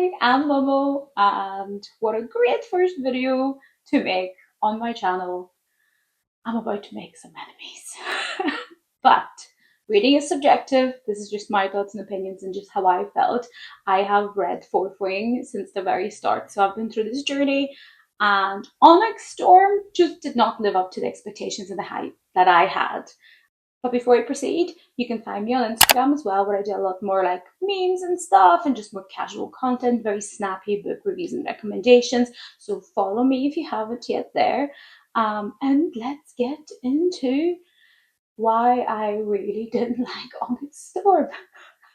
Hi, I'm Momo, and what a great first video to make on my channel. I'm about to make some enemies. But reading is subjective. This is just my thoughts and opinions and just how I felt. I have read Fourth Wing since the very start, so I've been through this journey, and Onyx Storm just did not live up to the expectations and the hype that I had. But before I proceed, you can find me on Instagram as well, where I do a lot more like memes and stuff and just more casual content, very snappy book reviews and recommendations. So follow me if you haven't yet there. And let's get into why I really didn't like Onyx Storm.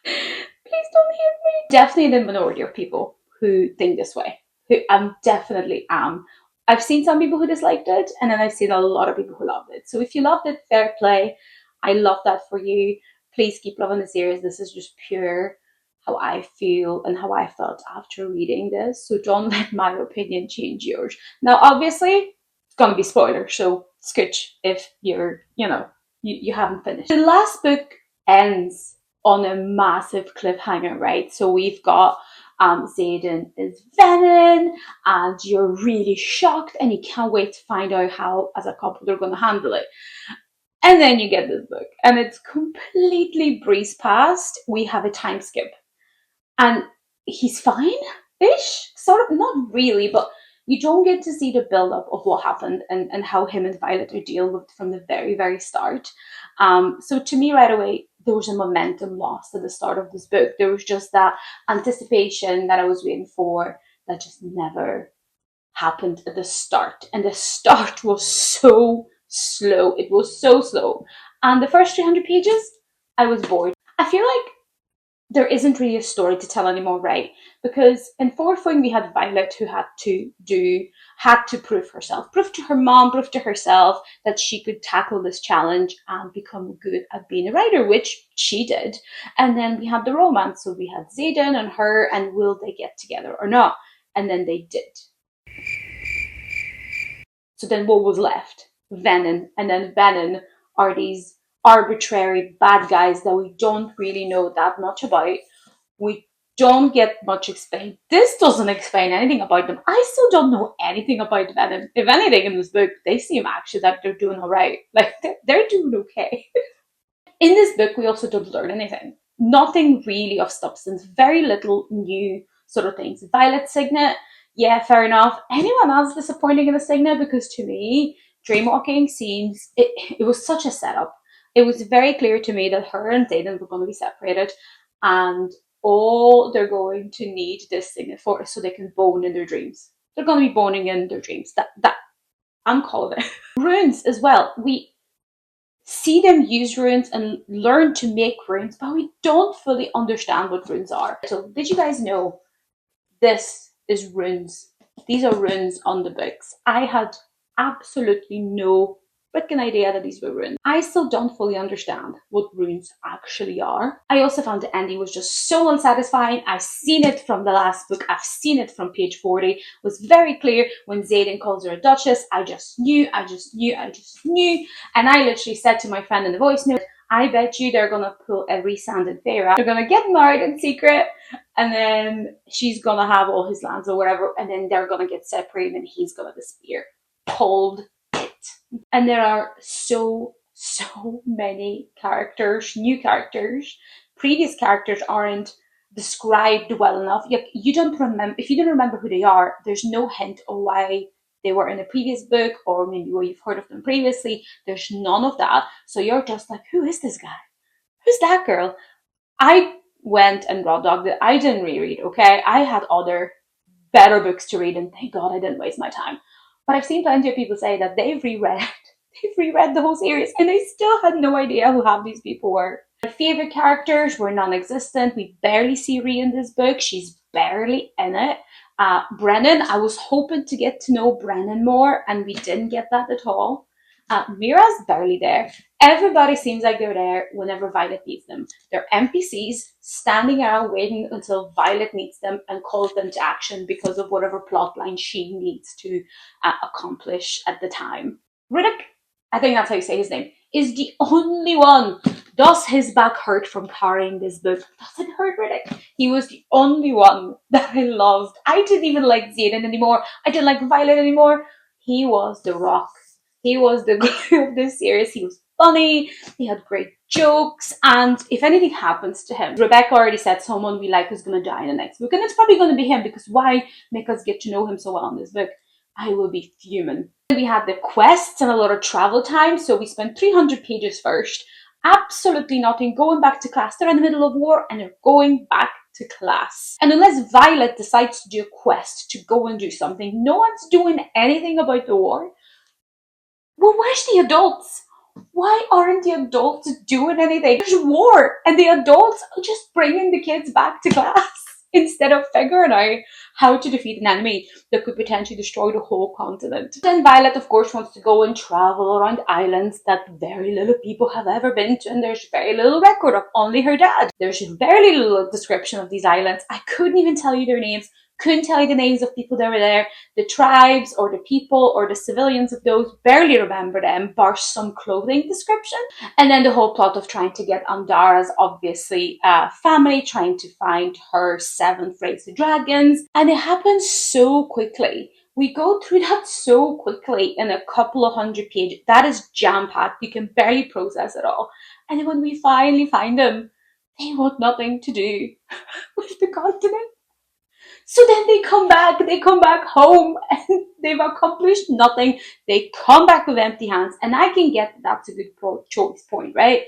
Please don't hate me. Definitely the minority of people who think this way, who definitely am. I've seen some people who disliked it, and then I've seen a lot of people who loved it. So if you loved it, fair play. I love that for you. Please keep loving the series. This is just pure how I feel and how I felt after reading this. So don't let my opinion change yours. Now, obviously, it's going to be spoilers, so scooch if you haven't finished. The last book ends on a massive cliffhanger, right? So we've got Xaden is Venom, and you're really shocked and you can't wait to find out how, as a couple, they're going to handle it. And then you get this book, and it's completely breeze past. We have a time skip, and he's fine-ish, sort of, not really, but you don't get to see the build-up of what happened and how him and Violet are dealing with from the very, very start. So to me, right away, there was a momentum lost at the start of this book. There was just that anticipation that I was waiting for that just never happened at the start. And the start was so slow. It was so slow. And the first 300 pages, I was bored. I feel like there isn't really a story to tell anymore, right? Because in Fourth Wing, we had Violet who had to prove herself, prove to her mom, prove to herself that she could tackle this challenge and become good at being a writer, which she did. And then we had the romance. So we had Xaden and her, and will they get together or not? And then they did. So then what was left? Venom. And then Venom are these arbitrary bad guys that we don't really know that much about. We don't get much explained. This doesn't explain anything about them. I still don't know anything about Venom. If anything in this book, they seem actually that they're doing all right. Like, they're doing okay. In this book, we also don't learn anything. Nothing really of substance. Very little new sort of things. Violet Signet, yeah, fair enough. Anyone else disappointing in the Signet? Because to me, Dreamwalking seems, it was such a setup. It was very clear to me that her and Xaden were going to be separated, and all they're going to need this Signet for is so they can bone in their dreams. They're going to be boning in their dreams. That I'm calling it. Runes as well. We see them use runes and learn to make runes, but we don't fully understand what runes are. So did you guys know this is runes? These are runes on the books. I had absolutely no freaking idea that these were runes. I still don't fully understand what runes actually are. I also found the ending was just so unsatisfying. I've seen it from the last book. I've seen it from page 40. It was very clear when Xaden calls her a duchess. I just knew. And I literally said to my friend in the voice note, I bet you they're gonna pull a resanded Feyre. They're gonna get married in secret, and then she's gonna have all his lands or whatever, and then they're gonna get separated and he's gonna disappear. Cold it. And there are so many characters, new characters. Previous characters aren't described well enough. You don't remember, if you don't remember who they are, there's no hint of why they were in a previous book, or maybe where you've heard of them previously. There's none of that. So you're just like, who is this guy? Who's that girl? I went and raw dogged it. I didn't reread, okay? I had other better books to read, and thank God I didn't waste my time. But I've seen plenty of people say that they've reread the whole series, and they still had no idea who half these people were. My favorite characters were non-existent. We barely see Rhea in this book. She's barely in it. Brennan, I was hoping to get to know Brennan more, and we didn't get that at all. Mira's barely there. Everybody seems like they're there whenever Violet needs them. They're NPCs standing around waiting until Violet needs them and calls them to action because of whatever plotline she needs to accomplish at the time. Riddick, I think that's how you say his name. is the only one. Does his back hurt from carrying this book? Does it hurt, Riddick? He was the only one that I loved. I didn't even like Zayden anymore. I didn't like Violet anymore. He was the rock. He was the glue of this series. He was funny. He had great jokes. And if anything happens to him, Rebecca already said someone we like is going to die in the next book. And it's probably going to be him, because why make us get to know him so well in this book? I will be fuming. We had the quests and a lot of travel time. So we spent 300 pages first. Absolutely nothing. Going back to class. They're in the middle of war and they're going back to class. And unless Violet decides to do a quest to go and do something, no one's doing anything about the war. Well, where's the adults? Why aren't the adults doing anything? There's war, and the adults are just bringing the kids back to class instead of figuring out how to defeat an enemy that could potentially destroy the whole continent. Then Violet, of course, wants to go and travel around islands that very little people have ever been to, and there's very little record of, only her dad. There's very little description of these islands. I couldn't even tell you their names. Couldn't tell you the names of people that were there. The tribes or the people or the civilians of those, barely remember them, bar some clothing description. And then the whole plot of trying to get Andara's, obviously, family, trying to find her 7 race of dragons. And it happens so quickly. We go through that so quickly in a couple of 100 pages. That is jam-packed. You can barely process it all. And then when we finally find them, they want nothing to do with the continent. So then they come back home, and they've accomplished nothing. They come back with empty hands, and I can get that's a good choice point, right?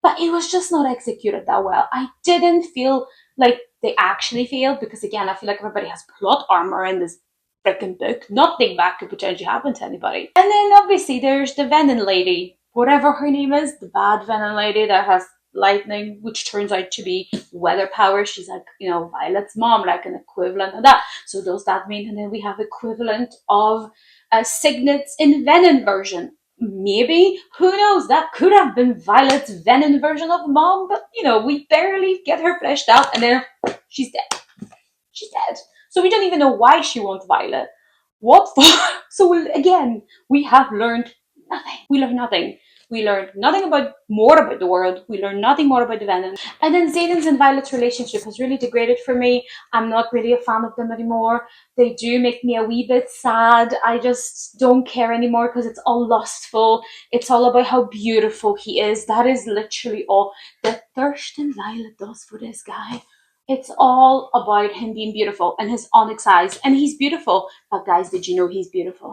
But it was just not executed that well. I didn't feel like they actually failed, because again, I feel like everybody has plot armor in this freaking book. Nothing bad could potentially happen to anybody. And then obviously there's the Venom lady, whatever her name is, the bad Venom lady that has lightning, which turns out to be weather power. She's like, Violet's mom, like an equivalent of that. So does that mean, and then we have equivalent of signets in Venom version? Maybe, who knows? That could have been Violet's Venom version of mom, but we barely get her fleshed out, and then she's dead. She's dead. So we don't even know why she wants Violet. What for? So again, we have learned nothing. We learned nothing. We learned nothing more about the world. We learned nothing more about the Venom. And then Zayden's and Violet's relationship has really degraded for me. I'm not really a fan of them anymore. They do make me a wee bit sad. I just don't care anymore, because it's all lustful. It's all about how beautiful he is. That is literally all that Thurston Violet does for this guy. It's all about him being beautiful and his onyx eyes. And he's beautiful. But guys, did you know he's beautiful?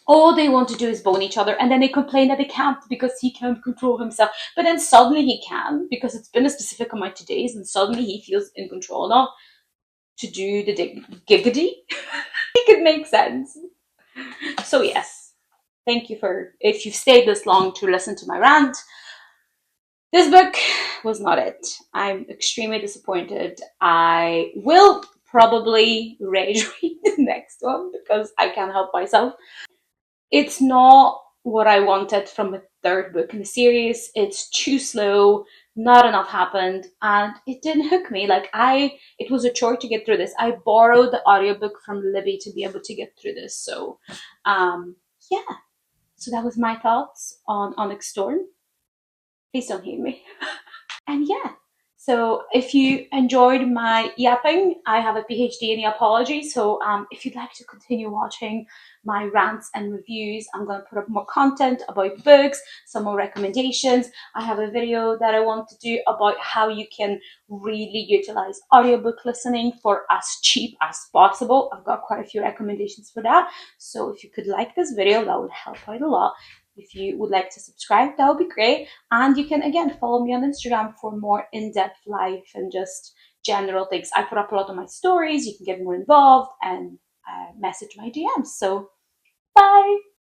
All they want to do is bone each other, and then they complain that they can't because he can't control himself. But then suddenly he can, because it's been a specific amount of days, and suddenly he feels in control now to do the giggity. It could make sense. So yes, thank you if you've stayed this long to listen to my rant. This book was not it. I'm extremely disappointed. I will probably rage read the next one, because I can't help myself. It's not what I wanted from a third book in the series. It's too slow, not enough happened, and it didn't hook me. It was a chore to get through this. I borrowed the audiobook from Libby to be able to get through this. So, yeah. So that was my thoughts on Onyx Storm. Please don't hate me. And yeah. So if you enjoyed my yapping, I have a PhD in apology. So if you'd like to continue watching my rants and reviews, I'm going to put up more content about books, some more recommendations. I have a video that I want to do about how you can really utilize audiobook listening for as cheap as possible. I've got quite a few recommendations for that. So if you could like this video, that would help out a lot. If you would like to subscribe, that would be great. And you can, again, follow me on Instagram for more in-depth life and just general things. I put up a lot of my stories. You can get more involved and message my DMs. So, bye!